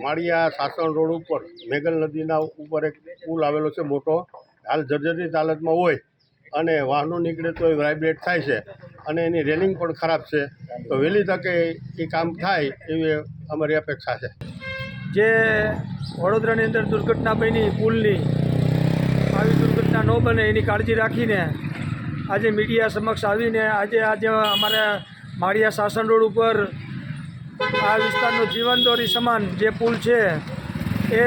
માળિયા Sasan road ઉપર મેઘલ નદીના ઉપર એક પુલ આવેલો છે મોટો, હાલ જર્જરિત હાલતમાં હોય અને વાહનો નીકળે તો એ વાઇબ્રેટ થાય છે અને એની રેલિંગ પણ ખરાબ છે. તો વહેલી તકે એ કામ થાય એવી અમારી અપેક્ષા છે. જે વડોદરાની અંદર દુર્ઘટના બની પુલની, આવી દુર્ઘટના ન બને એની કાળજી રાખીને આજે મીડિયા સમક્ષ આવીને આજે અમારા માળિયા સાસણ રોડ ઉપર આ વિસ્તારનો જીવનદોરી સમાન જે પુલ છે એ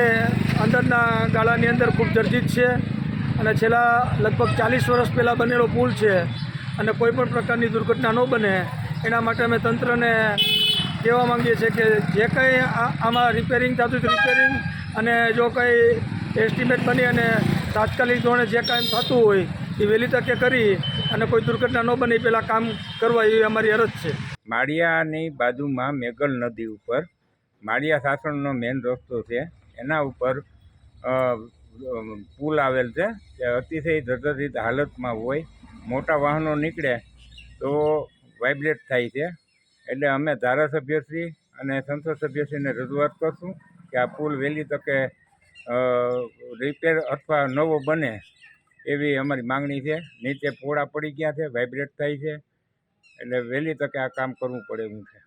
અંદરના ગાળાની અંદર ખૂબ જર્જરિત છે અને છેલ્લા લગભગ 40 વર્ષ પહેલાં બનેલો પુલ છે અને કોઈપણ પ્રકારની દુર્ઘટના ન બને એના માટે અમે તંત્રને કહેવા માંગીએ છીએ કે જે કંઈ આમાં રિપેરિંગ થતું હતું રિપેરિંગ, અને જો કંઈ એસ્ટિમેટ બની અને તાત્કાલિક ધોરણે જે કાંઈ થતું હોય એ વહેલી તકે કરી અને કોઈ દુર્ઘટના ન બને એ પહેલાં કામ કરવા એવી અમારી અરજ છે. માળિયાની બાજુમાં મેઘલ નદી ઉપર માળિયા સાસણનો મેઇન રસ્તો છે, એના ઉપર પુલ આવેલ છે તે અતિશય જર્જરિત હાલતમાં હોય. મોટા વાહનો નીકળે તો વાઇબ્રેટ થાય છે. એટલે અમે ધારાસભ્યશ્રી અને સંસદ સભ્યશ્રીને રજૂઆત કરશું કે આ પુલ વહેલી તકે રિપેર અથવા નવો બને એવી અમારી માંગણી છે. નીચે પોળા પડી ગયા છે, વાઇબ્રેટ થાય છે, એટલે વહેલી તકે આ કામ કરવું પડે એવું છે.